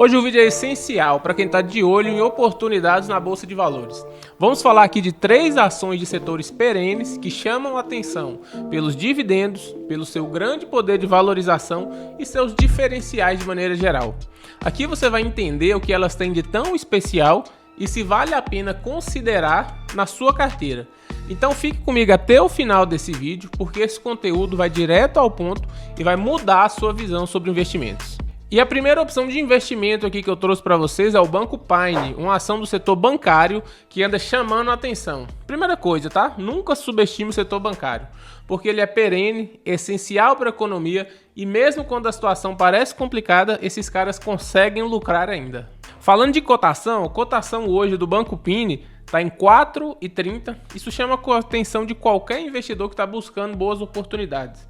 Hoje o vídeo é essencial para quem está de olho em oportunidades na Bolsa de Valores. Vamos falar aqui de 3 ações de setores perenes que chamam a atenção pelos dividendos, pelo seu grande poder de valorização e seus diferenciais de maneira geral. Aqui você vai entender o que elas têm de tão especial e se vale a pena considerar na sua carteira. Então fique comigo até o final desse vídeo, porque esse conteúdo vai direto ao ponto e vai mudar a sua visão sobre investimentos. E a primeira opção de investimento aqui que eu trouxe para vocês é o Banco Pine, uma ação do setor bancário que anda chamando a atenção. Primeira coisa, tá? Nunca subestime o setor bancário, porque ele é perene, essencial para a economia e mesmo quando a situação parece complicada, esses caras conseguem lucrar ainda. Falando de cotação, a cotação hoje do Banco Pine está em R$ 4,30. Isso chama a atenção de qualquer investidor que está buscando boas oportunidades.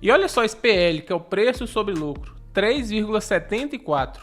E olha só esse PL, que é o preço sobre lucro. 3,74.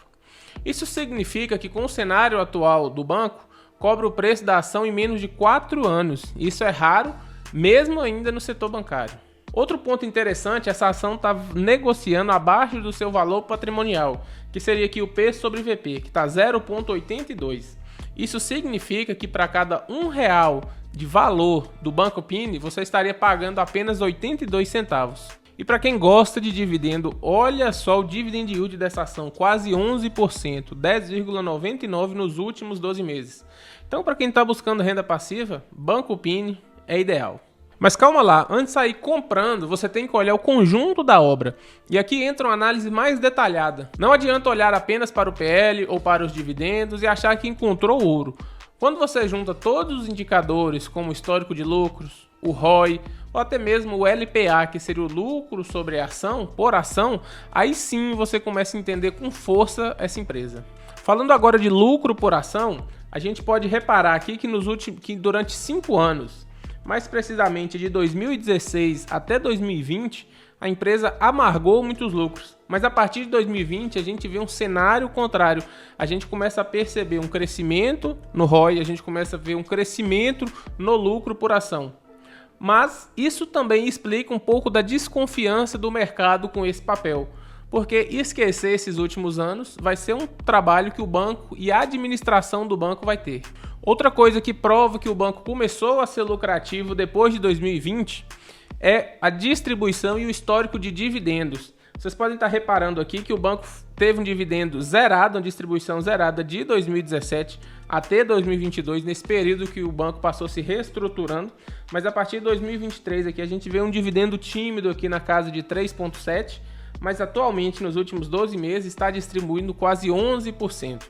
Isso significa que com o cenário atual do banco, cobra o preço da ação em menos de 4 anos. Isso é raro, mesmo ainda no setor bancário. Outro ponto interessante, essa ação está negociando abaixo do seu valor patrimonial, que seria aqui o P sobre VP, que está 0,82. Isso significa que para cada R$1 de valor do Banco Pine, você estaria pagando apenas 82 centavos. E para quem gosta de dividendo, olha só o dividend yield dessa ação, quase 11%, 10,99% nos últimos 12 meses. Então, para quem está buscando renda passiva, Banco Pine é ideal. Mas calma lá, antes de sair comprando, você tem que olhar o conjunto da obra. E aqui entra uma análise mais detalhada. Não adianta olhar apenas para o PL ou para os dividendos e achar que encontrou ouro. Quando você junta todos os indicadores, como o histórico de lucros, o ROI, ou até mesmo o LPA, que seria o lucro sobre a ação, por ação, aí sim você começa a entender com força essa empresa. Falando agora de lucro por ação, a gente pode reparar aqui que durante 5 anos, mais precisamente de 2016 até 2020, a empresa amargou muitos lucros. Mas a partir de 2020 a gente vê um cenário contrário. A gente começa a perceber um crescimento no ROI, a gente começa a ver um crescimento no lucro por ação. Mas isso também explica um pouco da desconfiança do mercado com esse papel. Porque esquecer esses últimos anos vai ser um trabalho que o banco e a administração do banco vai ter. Outra coisa que prova que o banco começou a ser lucrativo depois de 2020 é a distribuição e o histórico de dividendos. Vocês podem estar reparando aqui que o banco teve um dividendo zerado, uma distribuição zerada de 2017 até 2022, nesse período que o banco passou se reestruturando, mas a partir de 2023 aqui a gente vê um dividendo tímido aqui na casa de 3,7%, mas atualmente nos últimos 12 meses está distribuindo quase 11%.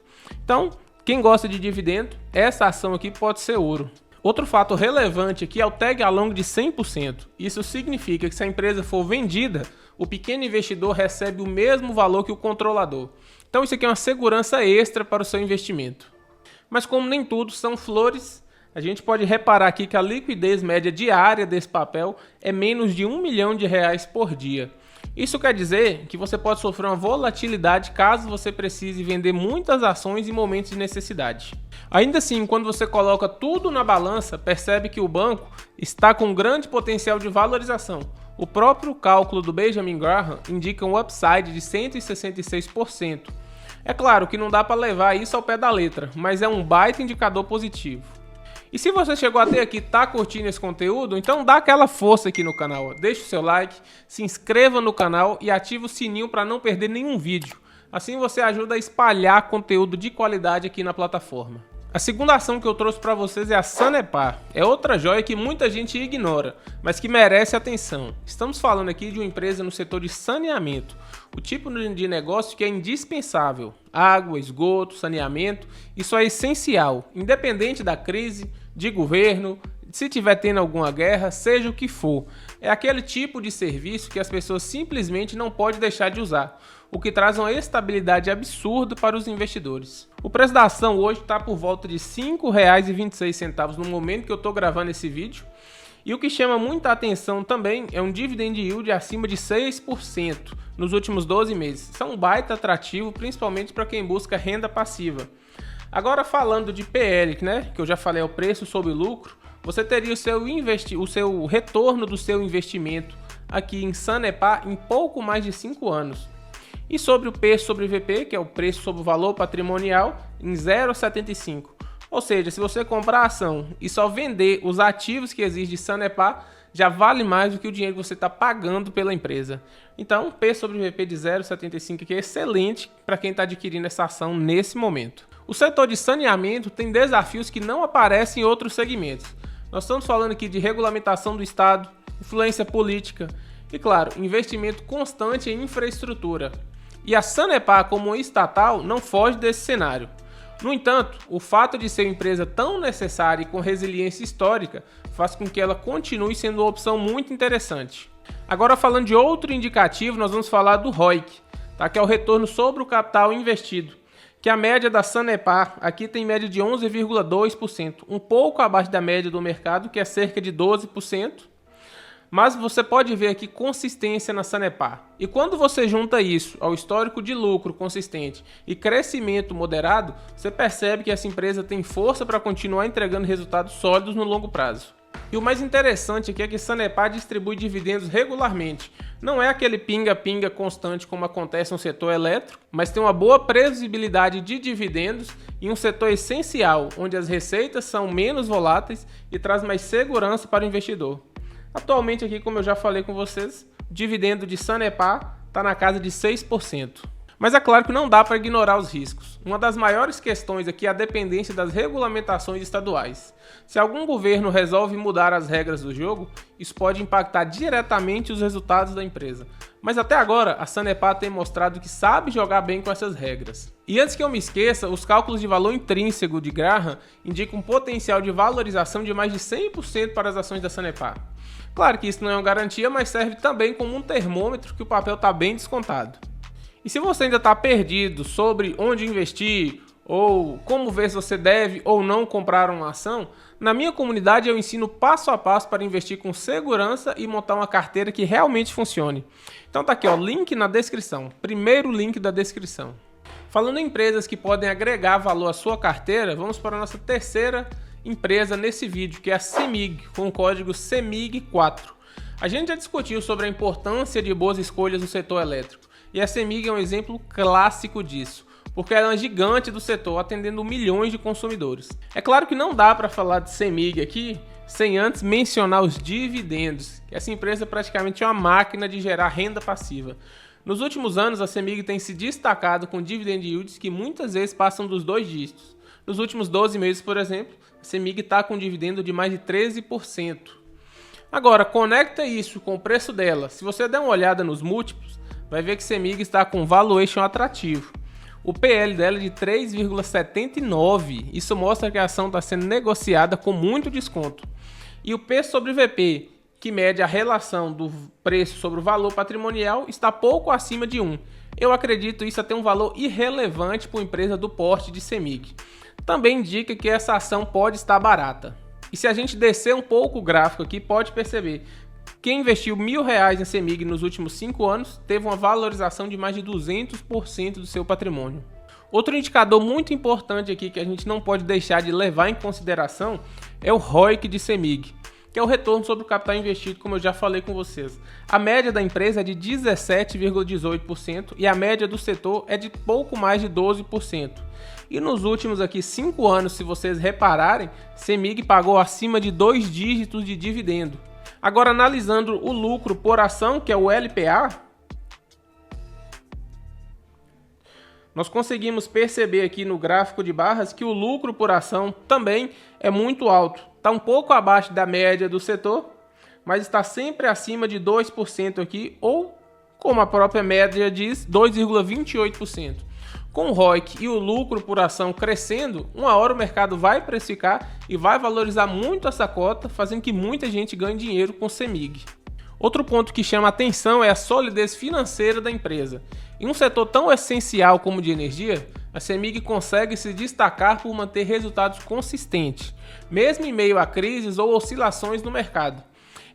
Então, quem gosta de dividendo, essa ação aqui pode ser ouro. Outro fato relevante aqui é o tag along de 100%. Isso significa que se a empresa for vendida, o pequeno investidor recebe o mesmo valor que o controlador. Então isso aqui é uma segurança extra para o seu investimento. Mas como nem tudo são flores, a gente pode reparar aqui que a liquidez média diária desse papel é menos de R$1 milhão por dia. Isso quer dizer que você pode sofrer uma volatilidade caso você precise vender muitas ações em momentos de necessidade. Ainda assim, quando você coloca tudo na balança, percebe que o banco está com grande potencial de valorização. O próprio cálculo do Benjamin Graham indica um upside de 166%. É claro que não dá para levar isso ao pé da letra, mas é um baita indicador positivo. E se você chegou até aqui e está curtindo esse conteúdo, então dá aquela força aqui no canal. Deixa o seu like, se inscreva no canal e ative o sininho para não perder nenhum vídeo. Assim você ajuda a espalhar conteúdo de qualidade aqui na plataforma. A segunda ação que eu trouxe para vocês é a Sanepar. É outra joia que muita gente ignora, mas que merece atenção. Estamos falando aqui de uma empresa no setor de saneamento. O tipo de negócio que é indispensável. Água, esgoto, saneamento, isso é essencial, independente da crise, de governo, se tiver tendo alguma guerra, seja o que for. É aquele tipo de serviço que as pessoas simplesmente não podem deixar de usar, o que traz uma estabilidade absurda para os investidores. O preço da ação hoje está por volta de R$ 5,26 no momento que eu estou gravando esse vídeo. E o que chama muita atenção também é um dividend yield acima de 6% nos últimos 12 meses. Isso é um baita atrativo, principalmente para quem busca renda passiva. Agora falando de PL, né, que eu já falei, é o preço sobre lucro, você teria o seu retorno do seu investimento aqui em Sanepar em pouco mais de 5 anos. E sobre o P sobre VP, que é o preço sobre o valor patrimonial, em 0,75. Ou seja, se você comprar a ação e só vender os ativos que existe de Sanepar, já vale mais do que o dinheiro que você está pagando pela empresa. Então, P sobre VP de 0,75 aqui é excelente para quem está adquirindo essa ação nesse momento. O setor de saneamento tem desafios que não aparecem em outros segmentos. Nós estamos falando aqui de regulamentação do Estado, influência política e, claro, investimento constante em infraestrutura. E a Sanepar, como estatal, não foge desse cenário. No entanto, o fato de ser uma empresa tão necessária e com resiliência histórica faz com que ela continue sendo uma opção muito interessante. Agora, falando de outro indicativo, nós vamos falar do ROIC, tá? Que é o retorno sobre o capital investido, que a média da Sanepar aqui tem média de 11,2%, um pouco abaixo da média do mercado, que é cerca de 12%. Mas você pode ver aqui consistência na Sanepar. E quando você junta isso ao histórico de lucro consistente e crescimento moderado, você percebe que essa empresa tem força para continuar entregando resultados sólidos no longo prazo. E o mais interessante aqui é que a Sanepar distribui dividendos regularmente. Não é aquele pinga-pinga constante como acontece no setor elétrico, mas tem uma boa previsibilidade de dividendos em um setor essencial, onde as receitas são menos voláteis e traz mais segurança para o investidor. Atualmente aqui, como eu já falei com vocês, o dividendo de Sanepar está na casa de 6%. Mas é claro que não dá para ignorar os riscos. Uma das maiores questões aqui é a dependência das regulamentações estaduais. Se algum governo resolve mudar as regras do jogo, isso pode impactar diretamente os resultados da empresa. Mas até agora, a Sanepar tem mostrado que sabe jogar bem com essas regras. E antes que eu me esqueça, os cálculos de valor intrínseco de Graham indicam um potencial de valorização de mais de 100% para as ações da Sanepar. Claro que isso não é uma garantia, mas serve também como um termômetro que o papel está bem descontado. E se você ainda está perdido sobre onde investir ou como ver se você deve ou não comprar uma ação, na minha comunidade eu ensino passo a passo para investir com segurança e montar uma carteira que realmente funcione. Então tá aqui, ó, link na descrição, primeiro link da descrição. Falando em empresas que podem agregar valor à sua carteira, vamos para a nossa terceira empresa nesse vídeo, que é a CEMIG, com o código CEMIG4. A gente já discutiu sobre a importância de boas escolhas no setor elétrico, e a CEMIG é um exemplo clássico disso, porque ela é uma gigante do setor, atendendo milhões de consumidores. É claro que não dá para falar de CEMIG aqui sem antes mencionar os dividendos, que essa empresa praticamente é uma máquina de gerar renda passiva. Nos últimos anos, a CEMIG tem se destacado com dividend yields que muitas vezes passam dos 2 dígitos. Nos últimos 12 meses, por exemplo, a CEMIG está com um dividendo de mais de 13%. Agora, conecta isso com o preço dela. Se você der uma olhada nos múltiplos, vai ver que a CEMIG está com valuation atrativo. O PL dela é de 3,79. Isso mostra que a ação está sendo negociada com muito desconto. E o P sobre VP, que mede a relação do preço sobre o valor patrimonial, está pouco acima de 1. Eu acredito isso até um valor irrelevante para uma empresa do porte de CEMIG. Também indica que essa ação pode estar barata. E se a gente descer um pouco o gráfico aqui, pode perceber quem investiu R$1.000 em CEMIG nos últimos 5 anos teve uma valorização de mais de 200% do seu patrimônio. Outro indicador muito importante aqui que a gente não pode deixar de levar em consideração é o ROIC de CEMIG, que é o retorno sobre o capital investido, como eu já falei com vocês. A média da empresa é de 17,18% e a média do setor é de pouco mais de 12%. E nos últimos aqui 5 anos, se vocês repararem, CEMIG pagou acima de 2 dígitos de dividendo. Agora, analisando o lucro por ação, que é o LPA, nós conseguimos perceber aqui no gráfico de barras que o lucro por ação também é muito alto. Está um pouco abaixo da média do setor, mas está sempre acima de 2% aqui, ou, como a própria média diz, 2,28%. Com o ROIC e o lucro por ação crescendo, uma hora o mercado vai precificar e vai valorizar muito essa cota, fazendo que muita gente ganhe dinheiro com CEMIG. Outro ponto que chama a atenção é a solidez financeira da empresa. Em um setor tão essencial como o de energia, a CEMIG consegue se destacar por manter resultados consistentes, mesmo em meio a crises ou oscilações no mercado.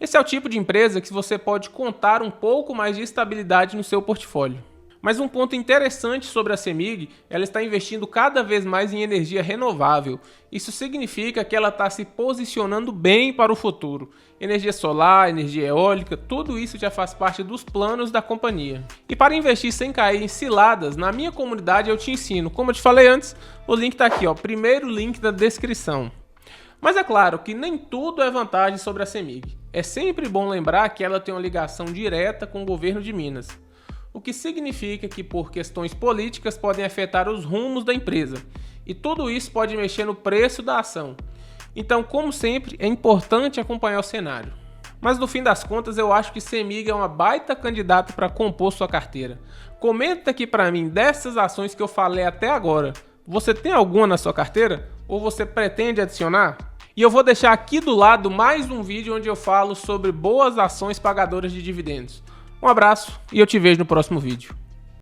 Esse é o tipo de empresa que você pode contar um pouco mais de estabilidade no seu portfólio. Mas um ponto interessante sobre a CEMIG, ela está investindo cada vez mais em energia renovável. Isso significa que ela está se posicionando bem para o futuro. Energia solar, energia eólica, tudo isso já faz parte dos planos da companhia. E para investir sem cair em ciladas, na minha comunidade eu te ensino. Como eu te falei antes, o link está aqui, ó, primeiro link da descrição. Mas é claro que nem tudo é vantagem sobre a CEMIG. É sempre bom lembrar que ela tem uma ligação direta com o governo de Minas. O que significa que por questões políticas podem afetar os rumos da empresa, e tudo isso pode mexer no preço da ação. Então, como sempre, é importante acompanhar o cenário. Mas no fim das contas, eu acho que CEMIG é uma baita candidata para compor sua carteira. Comenta aqui para mim dessas ações que eu falei até agora. Você tem alguma na sua carteira? Ou você pretende adicionar? E eu vou deixar aqui do lado mais um vídeo onde eu falo sobre boas ações pagadoras de dividendos. Um abraço e eu te vejo no próximo vídeo.